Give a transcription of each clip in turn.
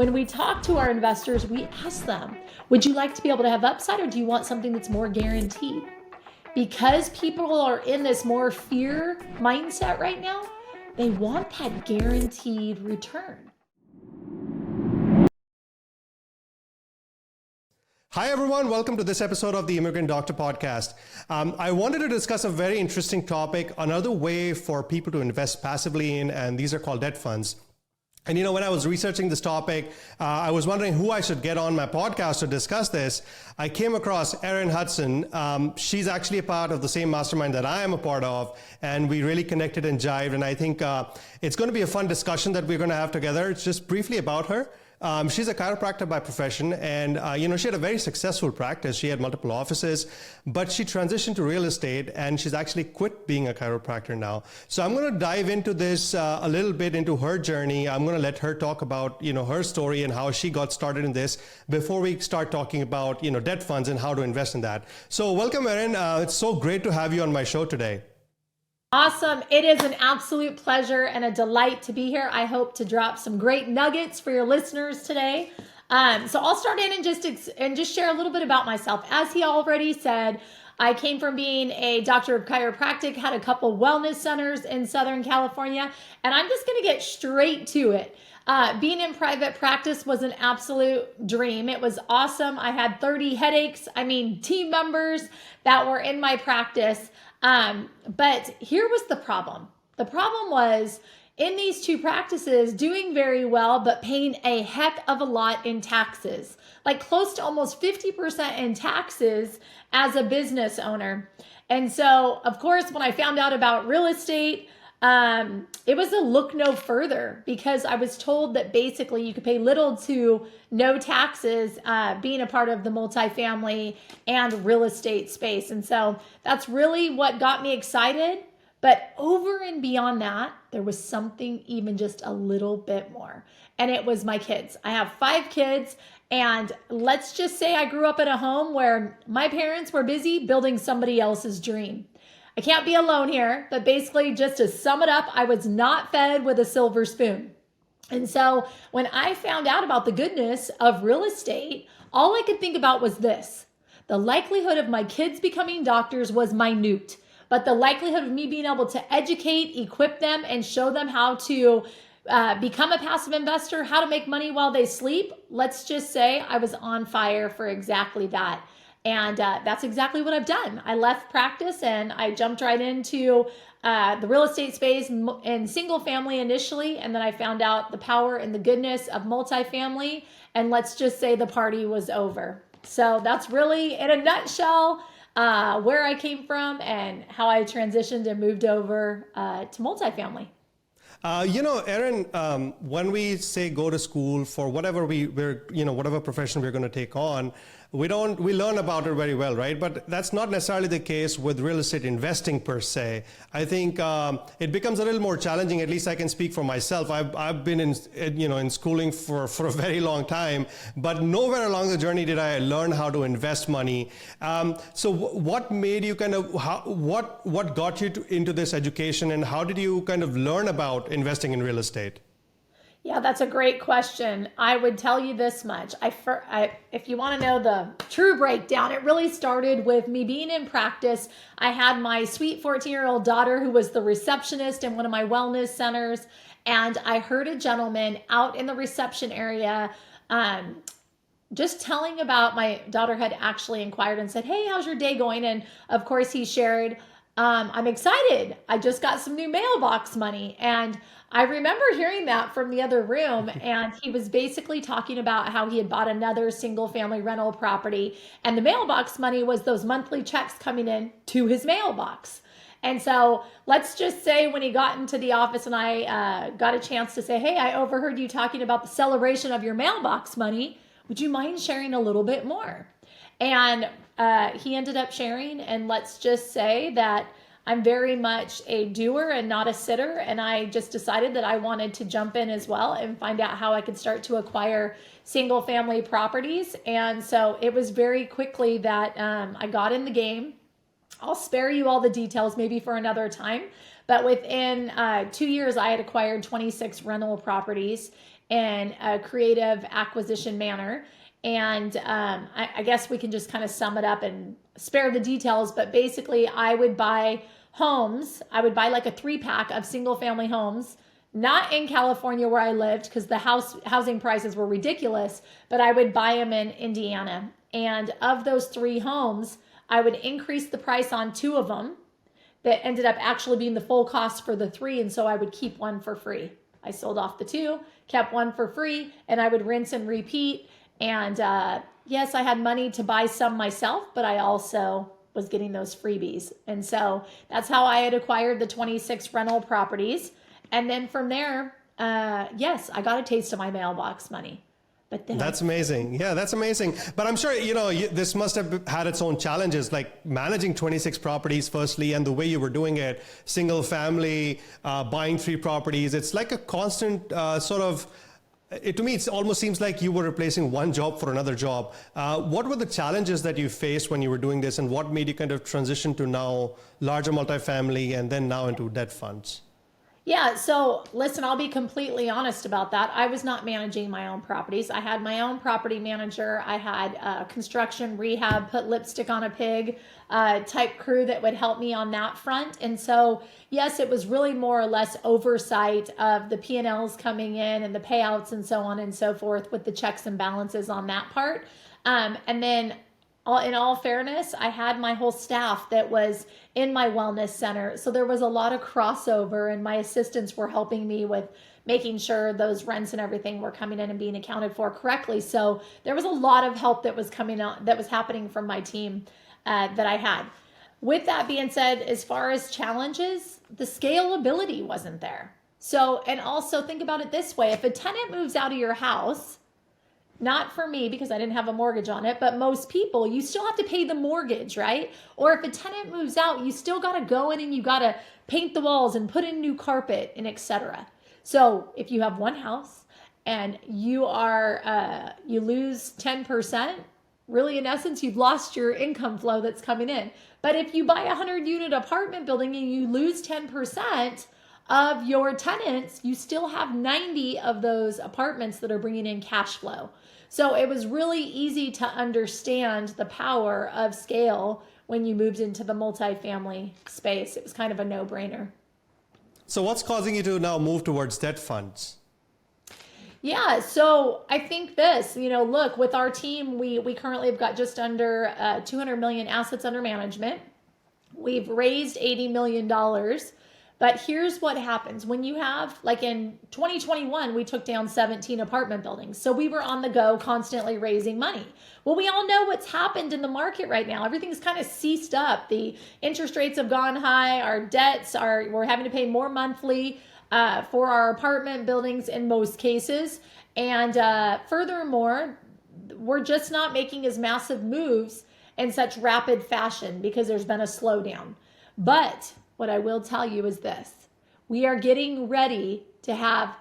When we talk to our investors, we ask them, would you like to be able to have upside, or do you want something that's more guaranteed? Because people are in this more fear mindset right now, they want that guaranteed return. Hi, everyone. Welcome to this episode of the Immigrant Doctor Podcast. I wanted to discuss a very interesting topic, another way for people to invest passively in, and these are called debt funds. And when I was researching this topic, I was wondering who I should get on my podcast to discuss this. I came across Erin Hudson. She's actually a part of the same mastermind that I am a part of, and we really connected and jived. And I think it's going to be a fun discussion that we're going to have together. It's just briefly about her. She's a chiropractor by profession, and she had a very successful practice. She had multiple offices, but she transitioned to real estate, and she's actually quit being a chiropractor now. So I'm going to dive into this a little bit, into her journey. I'm going to let her talk about her story and how she got started in this before we start talking about debt funds and how to invest in that. So welcome, Erin. It's so great to have you on my show today. Awesome. It is an absolute pleasure and a delight to be here. I hope to drop some great nuggets for your listeners today. So I'll start in and just share a little bit about myself. As he already said, I came from being a doctor of chiropractic, had a couple wellness centers in Southern California, and I'm just going to get straight to it. Being in private practice was an absolute dream. It was awesome. I had 30 team members that were in my practice. But here was the problem. The problem was in these two practices doing very well, but paying a heck of a lot in taxes, like close to almost 50% in taxes as a business owner. And so, of course, when I found out about real estate, it was a look no further, because I was told that basically you could pay little to no taxes being a part of the multifamily and real estate space. And so that's really what got me excited. But over and beyond that, there was something even just a little bit more. And it was my kids. I have 5 kids. And let's just say I grew up in a home where my parents were busy building somebody else's dream. I can't be alone here, but basically, just to sum it up, I was not fed with a silver spoon. And so when I found out about the goodness of real estate, all I could think about was this. The likelihood of my kids becoming doctors was minute, but the likelihood of me being able to educate, equip them, and show them how to become a passive investor, how to make money while they sleep, let's just say I was on fire for exactly that. And that's exactly what I've done. I left practice and I jumped right into the real estate space and single family initially. And then I found out the power and the goodness of multifamily. And let's just say the party was over. So that's really, in a nutshell, where I came from and how I transitioned and moved over to multifamily. Erin, when we say go to school for whatever whatever profession we're going to take on, we learn about it very well, right? But that's not necessarily the case with real estate investing per se. I think it becomes a little more challenging. At least I can speak for myself. I've been in schooling for a very long time, but nowhere along the journey did I learn how to invest money. So what made you what got you into this education, and how did you kind of learn about investing in real estate? Yeah, that's a great question. I would tell you this much. If you want to know the true breakdown, it really started with me being in practice. I had my sweet 14-year-old daughter who was the receptionist in one of my wellness centers. And I heard a gentleman out in the reception area just telling about my daughter had actually inquired and said, "Hey, how's your day going?" And of course he shared, "I'm excited. I just got some new mailbox money." And I remember hearing that from the other room, and he was basically talking about how he had bought another single family rental property, and the mailbox money was those monthly checks coming in to his mailbox. And so let's just say when he got into the office and I got a chance to say, "Hey, I overheard you talking about the celebration of your mailbox money. Would you mind sharing a little bit more?" And he ended up sharing, and let's just say that I'm very much a doer and not a sitter. And I just decided that I wanted to jump in as well and find out how I could start to acquire single family properties. And so it was very quickly that I got in the game. I'll spare you all the details maybe for another time. But within 2 years, I had acquired 26 rental properties. in a creative acquisition manner. And I guess we can just kind of sum it up and spare the details. But basically, I would buy homes. I would buy like a 3-pack of single family homes, not in California where I lived because the housing prices were ridiculous, but I would buy them in Indiana. And of those 3 homes, I would increase the price on 2 of them that ended up actually being the full cost for the 3. And so I would keep 1 for free. I sold off the 2, kept 1 for free, and I would rinse and repeat. And yes, I had money to buy some myself, but I also was getting those freebies. And so that's how I had acquired the 26 rental properties. And then from there, yes, I got a taste of my mailbox money. But then that's amazing. Yeah, that's amazing. But I'm sure, this must have had its own challenges, like managing 26 properties firstly, and the way you were doing it, single family, buying 3 properties. It's like a constant to me, it almost seems like you were replacing one job for another job. What were the challenges that you faced when you were doing this, and what made you kind of transition to now larger multifamily and then now into debt funds? Yeah, so listen, I'll be completely honest about that. I was not managing my own properties. I had my own property manager. I had construction, rehab, put lipstick on a pig type crew that would help me on that front. And so, yes, it was really more or less oversight of the P&Ls coming in and the payouts and so on and so forth with the checks and balances on that part. And then in all fairness, I had my whole staff that was in my wellness center. So there was a lot of crossover, and my assistants were helping me with making sure those rents and everything were coming in and being accounted for correctly. So there was a lot of help that was coming out, that was happening from my team that I had. With that being said, as far as challenges, the scalability wasn't there. So, and also think about it this way. If a tenant moves out of your house, not for me because I didn't have a mortgage on it, but most people, you still have to pay the mortgage, right? Or if a tenant moves out, you still got to go in and you got to paint the walls and put in new carpet and etc. So if you have one house and you lose 10%, really in essence, you've lost your income flow that's coming in. But if you buy a 100-unit apartment building and you lose 10% of your tenants, you still have 90 of those apartments that are bringing in cash flow. So it was really easy to understand the power of scale when you moved into the multifamily space. It was kind of a no-brainer. So what's causing you to now move towards debt funds? Yeah, so I think this, look, with our team, we currently have got just under 200 million assets under management. We've raised $80 million. But here's what happens when you have, like in 2021, we took down 17 apartment buildings. So we were on the go, constantly raising money. Well, we all know what's happened in the market right now. Everything's kind of ceased up. The interest rates have gone high. Our debts we're having to pay more monthly for our apartment buildings in most cases. And furthermore, we're just not making as massive moves in such rapid fashion because there's been a slowdown. But what I will tell you is this: we are getting ready to have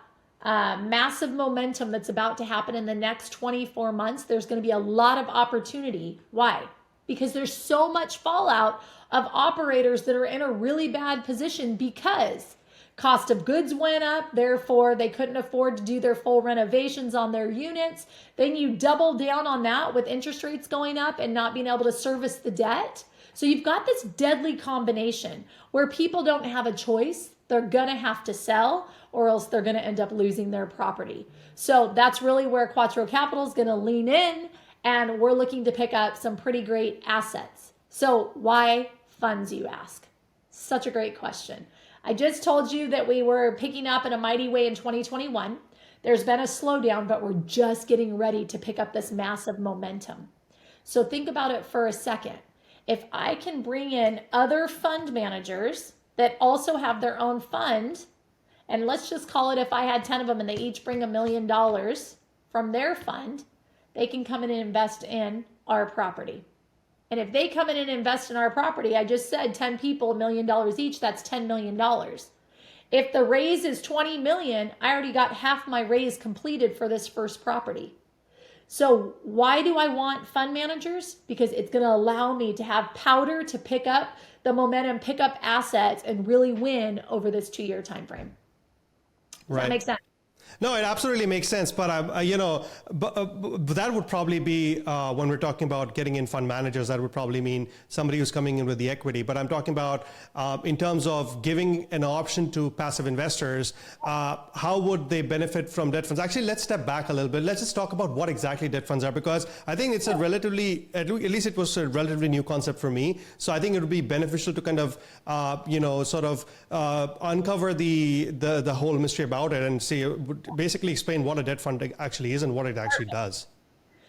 massive momentum that's about to happen in the next 24 months. There's going to be a lot of opportunity. Why? Because there's so much fallout of operators that are in a really bad position because cost of goods went up, therefore they couldn't afford to do their full renovations on their units. Then you double down on that with interest rates going up and not being able to service the debt. So you've got this deadly combination where people don't have a choice. They're going to have to sell or else they're going to end up losing their property. So that's really where Quattro Capital is going to lean in, and we're looking to pick up some pretty great assets. So why funds, you ask? Such a great question. I just told you that we were picking up in a mighty way in 2021. There's been a slowdown, but we're just getting ready to pick up this massive momentum. So think about it for a second. If I can bring in other fund managers that also have their own fund, and let's just call it if I had 10 of them and they each bring $1 million from their fund, they can come in and invest in our property. And if they come in and invest in our property, I just said 10 people, $1 million each, that's $10 million. If the raise is 20 million, I already got half my raise completed for this first property. So why do I want fund managers? Because it's going to allow me to have powder to pick up the momentum, pick up assets, and really win over this 2-year time frame. Does that make sense? No, it absolutely makes sense. But but that would probably be when we're talking about getting in fund managers. That would probably mean somebody who's coming in with the equity. But I'm talking about in terms of giving an option to passive investors. How would they benefit from debt funds? Actually, let's step back a little bit. Let's just talk about what exactly debt funds are, because I think it's a relatively, at least it was a relatively new concept for me. So I think it would be beneficial to kind of uncover the whole mystery about it and see. Basically explain what a debt fund actually is and what it actually does.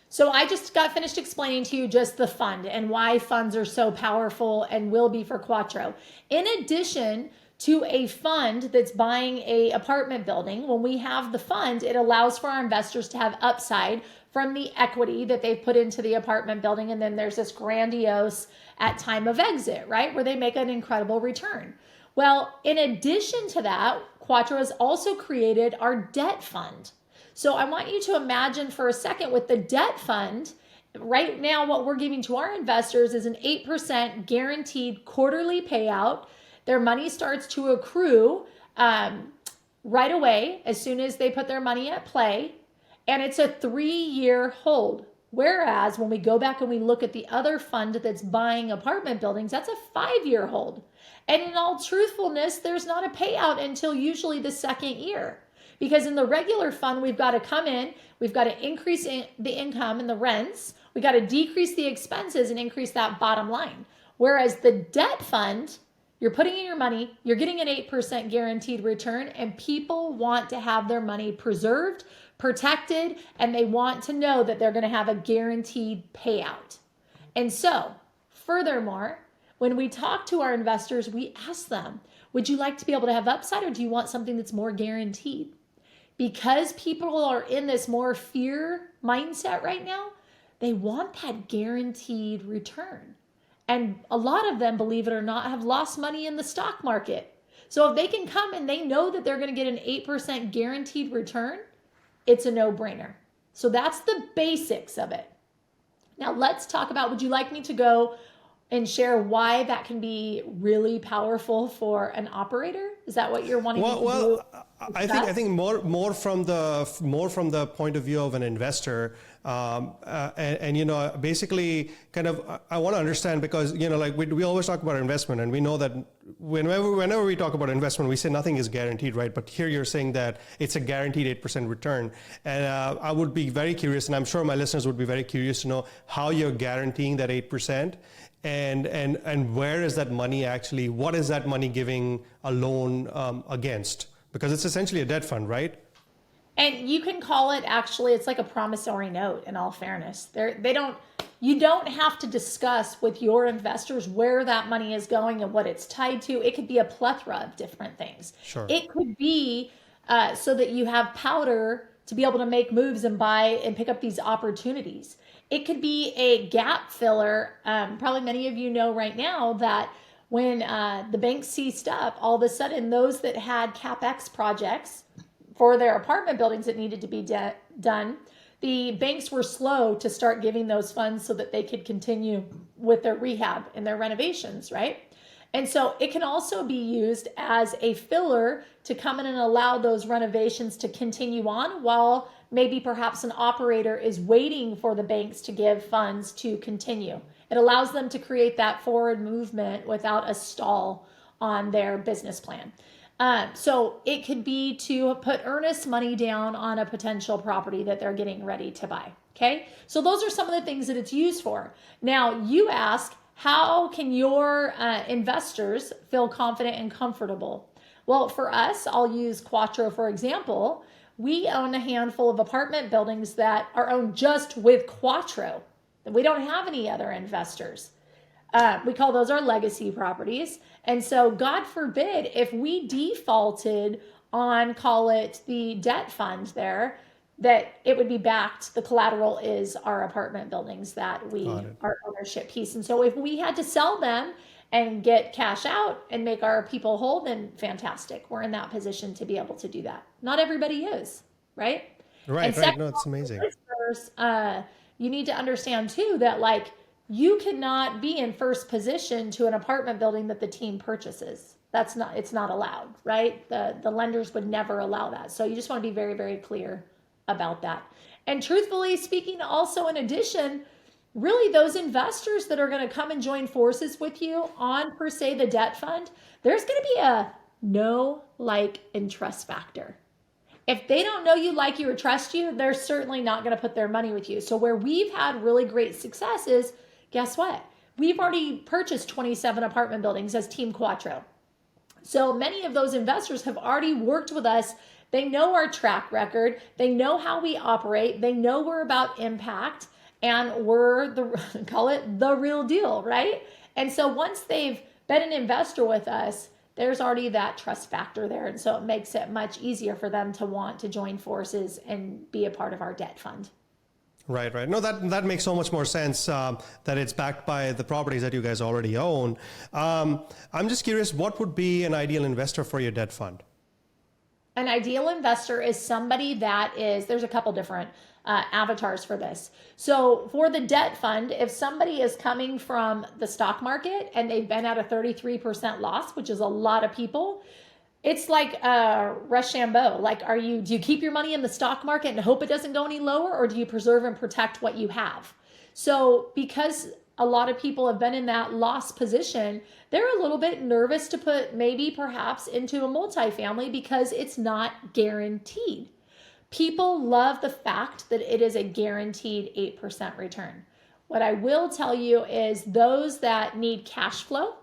So I just got finished explaining to you just the fund and why funds are so powerful and will be for Quattro. In addition to a fund that's buying a apartment building, when we have the fund, it allows for our investors to have upside from the equity that they've put into the apartment building. And then there's this grandiose at time of exit, right? Where they make an incredible return. Well, in addition to that, Quattro has also created our debt fund. So I want you to imagine for a second with the debt fund, right now what we're giving to our investors is an 8% guaranteed quarterly payout. Their money starts to accrue right away as soon as they put their money at play. And it's a 3-year hold. Whereas when we go back and we look at the other fund that's buying apartment buildings, that's a 5-year hold. And in all truthfulness, there's not a payout until usually the second year. Because in the regular fund, we've got to come in, we've got to increase the income and the rents, we got to decrease the expenses and increase that bottom line. Whereas the debt fund, you're putting in your money, you're getting an 8% guaranteed return, and people want to have their money preserved, protected, and they want to know that they're going to have a guaranteed payout. And so, furthermore, when we talk to our investors, we ask them, would you like to be able to have upside, or do you want something that's more guaranteed? Because people are in this more fear mindset right now, they want that guaranteed return. And a lot of them, believe it or not, have lost money in the stock market. So if they can come and they know that they're going to get an 8% guaranteed return, it's a no-brainer. So that's the basics of it. Now let's talk about, would you like me to go and share why that can be really powerful for an operator? Is that what you're wanting me to do? I think more from the point of view of an investor, and basically kind of I want to understand, because like we always talk about investment, and we know that whenever we talk about investment, we say nothing is guaranteed, right? But here you're saying that it's a guaranteed 8% return, and I would be very curious, and I'm sure my listeners would be very curious to know how you're guaranteeing that 8%. And where is that money actually? What is that money giving a loan against? Because it's essentially a debt fund, right? And you can call it, actually, it's like a promissory note, in all fairness. You don't have to discuss with your investors where that money is going and what it's tied to. It could be a plethora of different things. Sure. It could be so that you have powder to be able to make moves and buy and pick up these opportunities. It could be a gap filler. Probably many of you know right now that when the banks seized up, all of a sudden those that had CapEx projects for their apartment buildings that needed to be done, the banks were slow to start giving those funds so that they could continue with their rehab and their renovations, right? And so it can also be used as a filler to come in and allow those renovations to continue on while maybe perhaps an operator is waiting for the banks to give funds to continue. It allows them to create that forward movement without a stall on their business plan. So it could be to put earnest money down on a potential property that they're getting ready to buy. Okay, so those are some of the things that it's used for. Now you ask, how can your investors feel confident and comfortable? Well, for us, I'll use Quattro for example. We own a handful of apartment buildings that are owned just with Quattro. We don't have any other investors. We call those our legacy properties. And so God forbid if we defaulted on, call it the debt fund there, that it would be backed. The collateral is our apartment buildings that our ownership piece. And so if we had to sell them and get cash out and make our people whole, then fantastic. We're in that position to be able to do that. Not everybody is, right? Right, right. No, it's amazing. You need to understand too that you cannot be in first position to an apartment building that the team purchases. it's not allowed, right? The lenders would never allow that. So you just want to be very, very clear about that. And truthfully speaking, also in addition, really those investors that are going to come and join forces with you on per se the debt fund, there's going to be a know, like, and trust factor. If they don't know you, like you, or trust you, they're certainly not going to put their money with you. So where we've had really great success is, guess what? We've already purchased 27 apartment buildings as Team Quattro. So many of those investors have already worked with us. They know our track record. They know how we operate. They know we're about impact, and we're call it the real deal, right? And so once they've been an investor with us, there's already that trust factor there. And so it makes it much easier for them to want to join forces and be a part of our debt fund. Right, right. No, that makes so much more sense that it's backed by the properties that you guys already own. I'm just curious, what would be an ideal investor for your debt fund? An ideal investor is somebody that is, there's a couple different avatars for this. So for the debt fund, if somebody is coming from the stock market and they've been at a 33% loss, which is a lot of people, it's like Rochambeau. Like, do you keep your money in the stock market and hope it doesn't go any lower, or do you preserve and protect what you have? So because a lot of people have been in that loss position, they're a little bit nervous to put maybe perhaps into a multifamily because it's not guaranteed. People love the fact that it is a guaranteed 8% return. What I will tell you is those that need cash flow,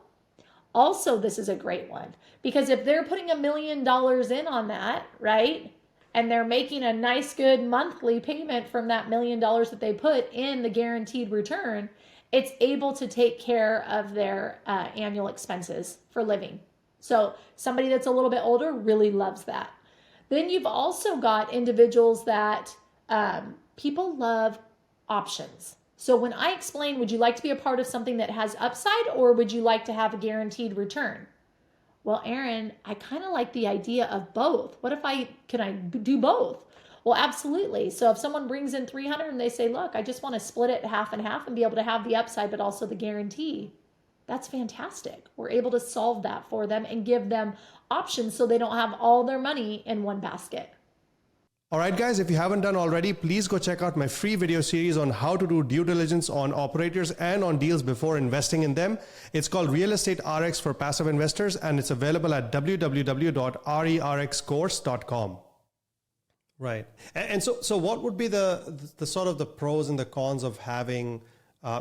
also this is a great one, because if they're putting $1 million in on that, right, and they're making a nice good monthly payment from that $1 million that they put in the guaranteed return, it's able to take care of their annual expenses for living. So somebody that's a little bit older really loves that. Then you've also got individuals that people love options. So when I explain, would you like to be a part of something that has upside, or would you like to have a guaranteed return? Well, Erin, I kind of like the idea of both. What if can I do both? Well, absolutely. So if someone brings in 300 and they say, look, I just want to split it half and half and be able to have the upside, but also the guarantee, that's fantastic. We're able to solve that for them and give them options so they don't have all their money in one basket. All right, guys, if you haven't done already, please go check out my free video series on how to do due diligence on operators and on deals before investing in them. It's called Real Estate RX for Passive Investors, and it's available at www.rerxcourse.com. Right. And so what would be the sort of the pros and the cons of having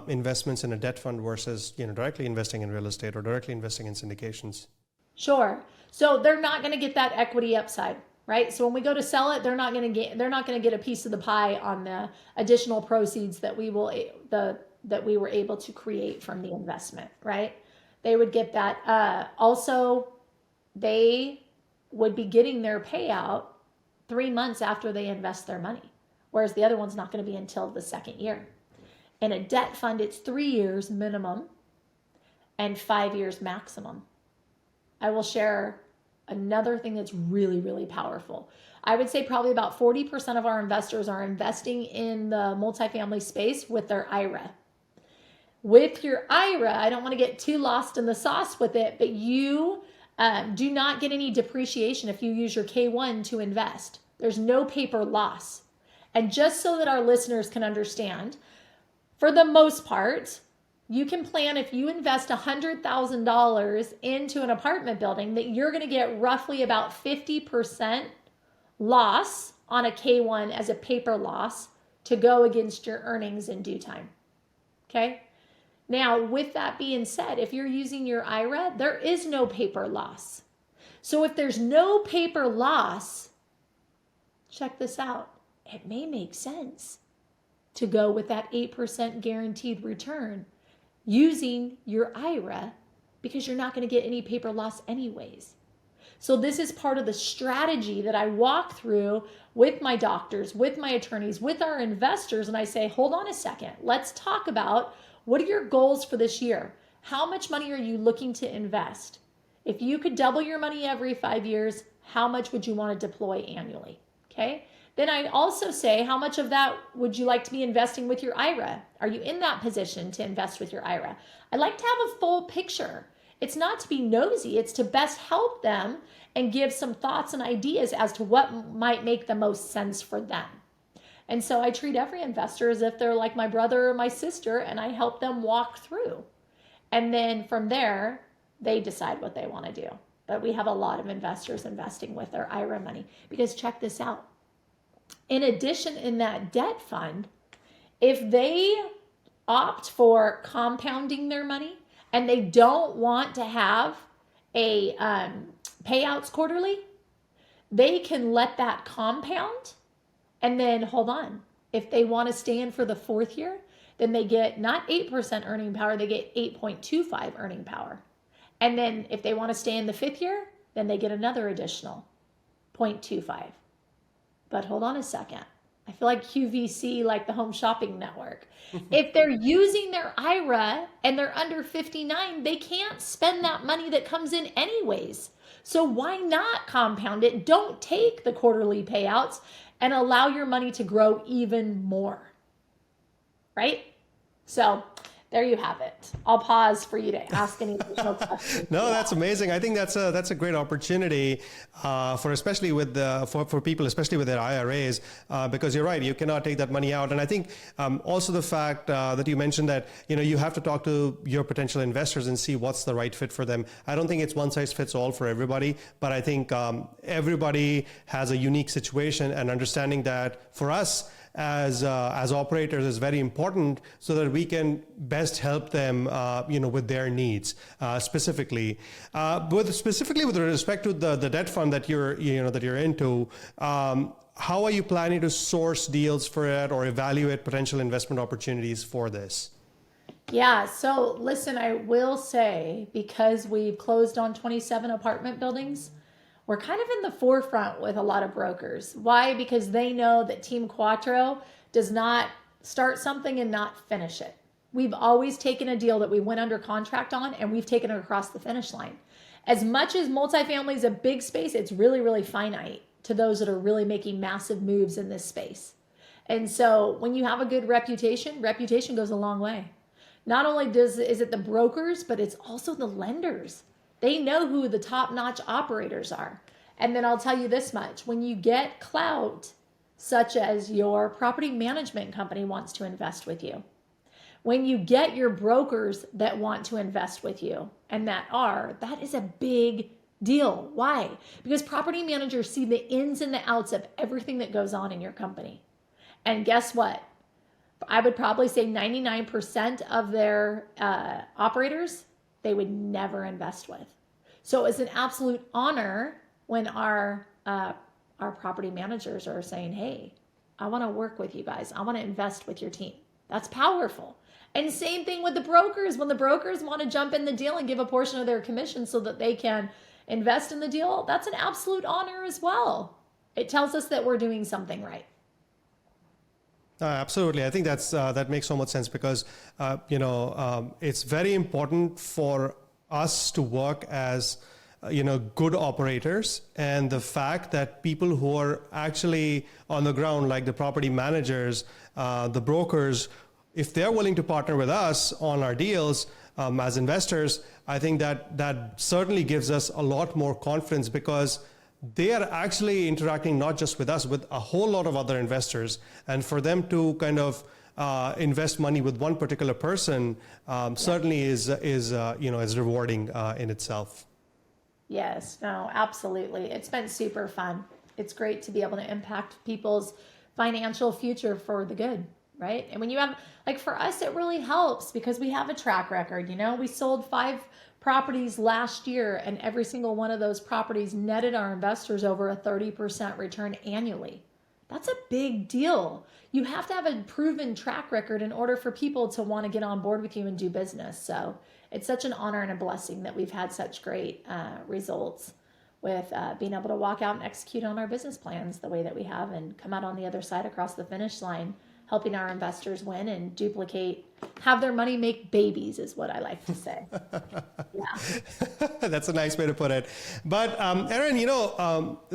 investments in a debt fund versus, directly investing in real estate or directly investing in syndications? Sure. So they're not going to get that equity upside, right? So when we go to sell it, they're not going to get a piece of the pie on the additional proceeds that we were able to create from the investment, right? They would get that. Also, they would be getting their payout 3 months after they invest their money, whereas the other one's not going to be until the second year. In a debt fund, it's 3 years minimum and 5 years maximum. I will share another thing that's really, really powerful. I would say probably about 40% of our investors are investing in the multifamily space with their IRA. With your IRA, I don't want to get too lost in the sauce with it, but you do not get any depreciation if you use your K1 to invest. There's no paper loss. And just so that our listeners can understand, for the most part, you can plan if you invest $100,000 into an apartment building that you're going to get roughly about 50% loss on a K1 as a paper loss to go against your earnings in due time. Okay? Now, with that being said, if you're using your IRA, there is no paper loss. So if there's no paper loss, check this out. It may make sense to go with that 8% guaranteed return using your IRA because you're not going to get any paper loss anyways. So this is part of the strategy that I walk through with my doctors, with my attorneys, with our investors, and I say, hold on a second. Let's talk about what are your goals for this year? How much money are you looking to invest? If you could double your money every 5 years, how much would you want to deploy annually? Okay. Then I also say, how much of that would you like to be investing with your IRA? Are you in that position to invest with your IRA? I like to have a full picture. It's not to be nosy. It's to best help them and give some thoughts and ideas as to what might make the most sense for them. And so I treat every investor as if they're like my brother or my sister, and I help them walk through. And then from there, they decide what they want to do. But we have a lot of investors investing with their IRA money, because check this out. In addition, in that debt fund, if they opt for compounding their money and they don't want to have a payouts quarterly, they can let that compound. And then hold on, if they want to stay in for the 4th year, then they get not 8% earning power, they get 8.25 earning power. And then if they want to stay in the 5th year, then they get another additional 0.25. But hold on a second. I feel like QVC, like the Home Shopping Network. If they're using their IRA and they're under 59, they can't spend that money that comes in anyways. So why not compound it? Don't take the quarterly payouts and allow your money to grow even more, right? So there you have it. I'll pause for you to ask any additional questions. No, that's amazing. I think that's a great opportunity for especially with for people, especially with their IRAs, because you're right, you cannot take that money out. And I think also the fact that you mentioned that you have to talk to your potential investors and see what's the right fit for them. I don't think it's one size fits all for everybody, but I think everybody has a unique situation, and understanding that for us as operators is very important, so that we can best help them, with their needs specifically. Specifically with respect to the debt fund that you're into, how are you planning to source deals for it or evaluate potential investment opportunities for this? Yeah, so listen, I will say, because we've closed on 27 apartment buildings, we're kind of in the forefront with a lot of brokers. Why? Because they know that Team Quattro does not start something and not finish it. We've always taken a deal that we went under contract on, and we've taken it across the finish line. As much as multifamily is a big space, it's really, really finite to those that are really making massive moves in this space. And so when you have a good reputation goes a long way. Not only is it the brokers, but it's also the lenders. They know who the top-notch operators are. And then I'll tell you this much. When you get clout, such as your property management company wants to invest with you, when you get your brokers that want to invest with you, and that is a big deal. Why? Because property managers see the ins and the outs of everything that goes on in your company. And guess what? I would probably say 99% of their operators, they would never invest with. So it's an absolute honor when our property managers are saying, hey, I want to work with you guys. I want to invest with your team. That's powerful. And same thing with the brokers. When the brokers want to jump in the deal and give a portion of their commission so that they can invest in the deal, that's an absolute honor as well. It tells us that we're doing something right. Absolutely. I think that makes so much sense, because, it's very important for us to work as, good operators. And the fact that people who are actually on the ground, like the property managers, the brokers, if they're willing to partner with us on our deals as investors, I think that certainly gives us a lot more confidence, because they are actually interacting not just with us, with a whole lot of other investors. And for them to kind of invest money with one particular person certainly is rewarding in itself. Yes, no, absolutely. It's been super fun. It's great to be able to impact people's financial future for the good, right? And when you have, like for us, it really helps because we have a track record. We sold 5 properties last year, and every single one of those properties netted our investors over a 30% return annually. That's a big deal. You have to have a proven track record in order for people to want to get on board with you and do business. So it's such an honor and a blessing that we've had such great results with being able to walk out and execute on our business plans the way that we have, and come out on the other side across the finish line, helping our investors win and duplicate, have their money make babies, is what I like to say. Yeah. That's a nice way to put it. But Erin,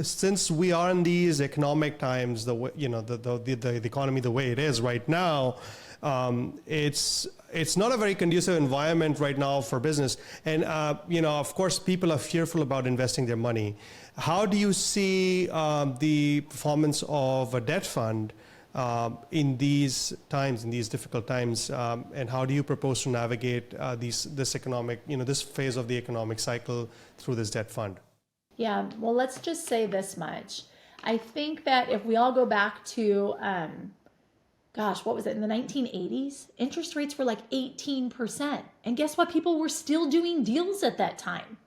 since we are in these economic times, the economy the way it is right now, It's not a very conducive environment right now for business. And, of course, people are fearful about investing their money. How do you see the performance of a debt fund in these times, in these difficult times, and how do you propose to navigate this economic, this phase of the economic cycle through this debt fund? Yeah, well, let's just say this much. I think that if we all go back to, what was it, in the 1980s? Interest rates were like 18%. And guess what? People were still doing deals at that time.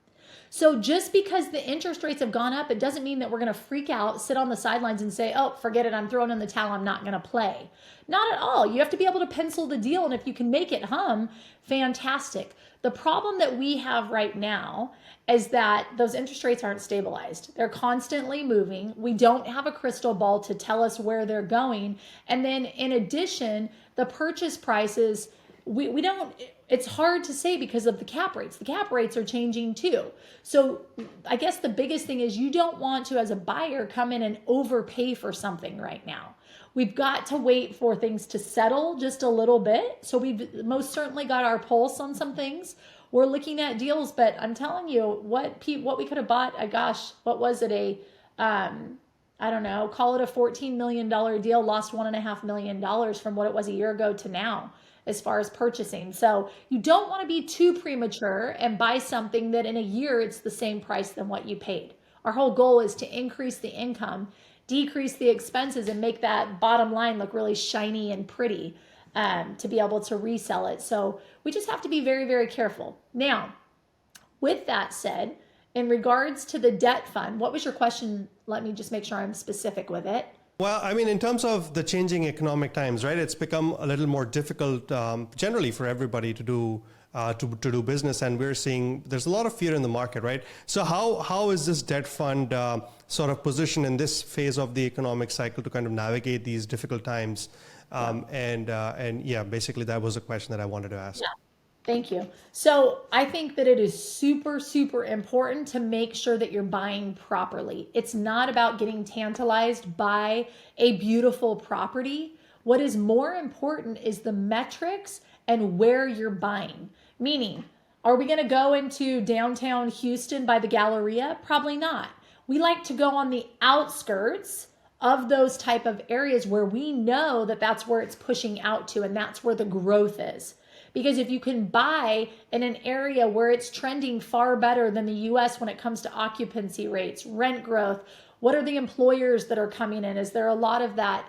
So just because the interest rates have gone up, it doesn't mean that we're going to freak out, sit on the sidelines and say, oh, forget it, I'm throwing in the towel, I'm not going to play. Not at all. You have to be able to pencil the deal, and if you can make it hum, fantastic. The problem that we have right now is that those interest rates aren't stabilized. They're constantly moving. We don't have a crystal ball to tell us where they're going. And then in addition, the purchase prices, we don't, it's hard to say because of the cap rates. The cap rates are changing too. So I guess the biggest thing is you don't want to, as a buyer, come in and overpay for something right now. We've got to wait for things to settle just a little bit. So we've most certainly got our pulse on some things. We're looking at deals, but I'm telling you what we could have bought. What was it? I don't know, call it a $14 million deal, lost $1.5 million from what it was a year ago to now as far as purchasing. So you don't want to be too premature and buy something that in a year it's the same price than what you paid. Our whole goal is to increase the income, decrease the expenses, and make that bottom line look really shiny and pretty to be able to resell it. So we just have to be very, very careful. Now, with that said, in regards to the debt fund, what was your question? Let me just make sure I'm specific with it. Well, I mean, in terms of the changing economic times, right? It's become a little more difficult generally for everybody to do business, and we're seeing there's a lot of fear in the market, right? So how is this debt fund sort of positioned in this phase of the economic cycle to kind of navigate these difficult times? Basically that was a question that I wanted to ask. Yeah. Thank you. So I think that it is super, super important to make sure that you're buying properly. It's not about getting tantalized by a beautiful property. What is more important is the metrics and where you're buying. Meaning, are we going to go into downtown Houston by the Galleria? Probably not. We like to go on the outskirts of those type of areas where we know that that's where it's pushing out to, and that's where the growth is. Because if you can buy in an area where it's trending far better than the US when it comes to occupancy rates, rent growth, what are the employers that are coming in? Is there a lot of that?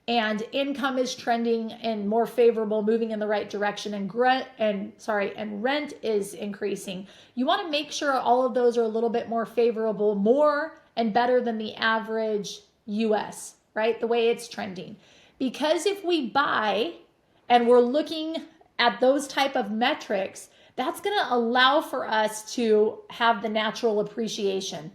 And income is trending and more favorable, moving in the right direction, and rent is increasing. You want to make sure all of those are a little bit more favorable, more and better than the average US, right? The way it's trending. Because if we buy and we're looking at those type of metrics, that's going to allow for us to have the natural appreciation.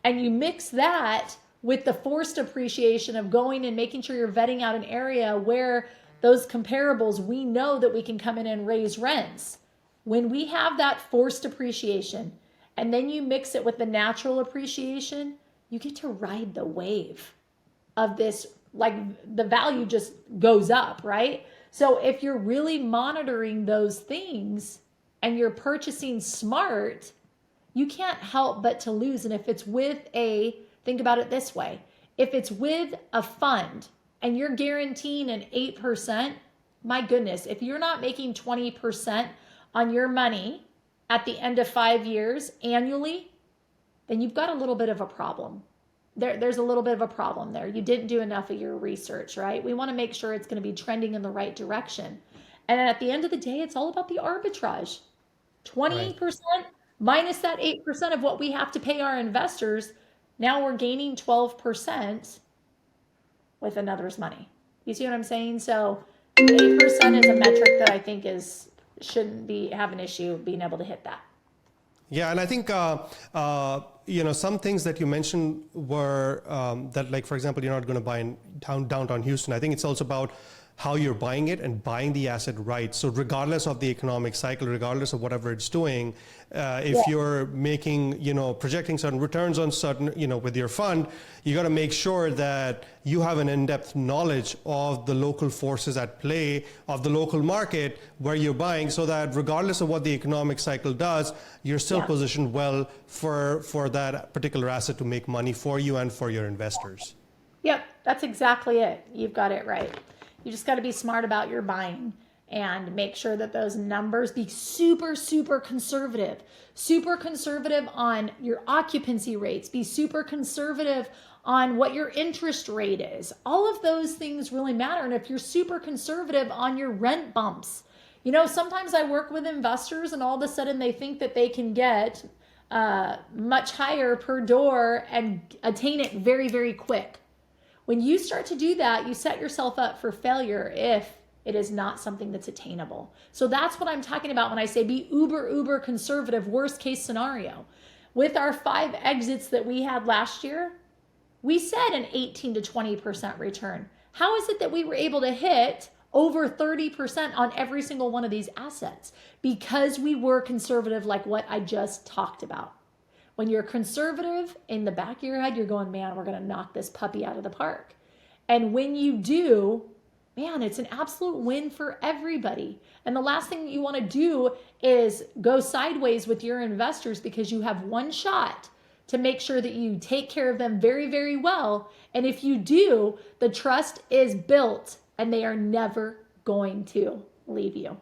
And you mix that with the forced appreciation of going and making sure you're vetting out an area where those comparables, we know that we can come in and raise rents. When we have that forced appreciation, and then you mix it with the natural appreciation, you get to ride the wave of this, like the value just goes up, right? So if you're really monitoring those things and you're purchasing smart, you can't help but to lose. And if it's with think about it this way, if it's with a fund and you're guaranteeing an 8%, my goodness, if you're not making 20% on your money at the end of 5 years annually, then you've got a little bit of a problem. There's a little bit of a problem there. You didn't do enough of your research, right? We want to make sure it's going to be trending in the right direction. And at the end of the day, it's all about the arbitrage. 20% right. Minus that 8% of what we have to pay our investors. Now we're gaining 12% with another's money. You see what I'm saying? So 8% is a metric that I think shouldn't have an issue being able to hit that. Yeah, and I think some things that you mentioned were that, like, for example, you're not going to buy in downtown Houston. I think it's also about how you're buying it and buying the asset right. So regardless of the economic cycle, regardless of whatever it's doing, if you're making, projecting certain returns on certain, with your fund, you got to make sure that you have an in-depth knowledge of the local forces at play, of the local market where you're buying, so that regardless of what the economic cycle does, you're still positioned well for that particular asset to make money for you and for your investors. Yep, that's exactly it. You've got it right. You just got to be smart about your buying and make sure that those numbers be super, super conservative on your occupancy rates, be super conservative on what your interest rate is. All of those things really matter. And if you're super conservative on your rent bumps, sometimes I work with investors and all of a sudden they think that they can get much higher per door and attain it very, very quick. When you start to do that, you set yourself up for failure if it is not something that's attainable. So that's what I'm talking about when I say be uber conservative, worst case scenario. With our 5 exits that we had last year, we said an 18 to 20% return. How is it that we were able to hit over 30% on every single one of these assets? Because we were conservative, like what I just talked about. When you're conservative, in the back of your head, you're going, man, we're going to knock this puppy out of the park. And when you do, man, it's an absolute win for everybody. And the last thing you want to do is go sideways with your investors, because you have one shot to make sure that you take care of them very, very well. And if you do, the trust is built and they are never going to leave you.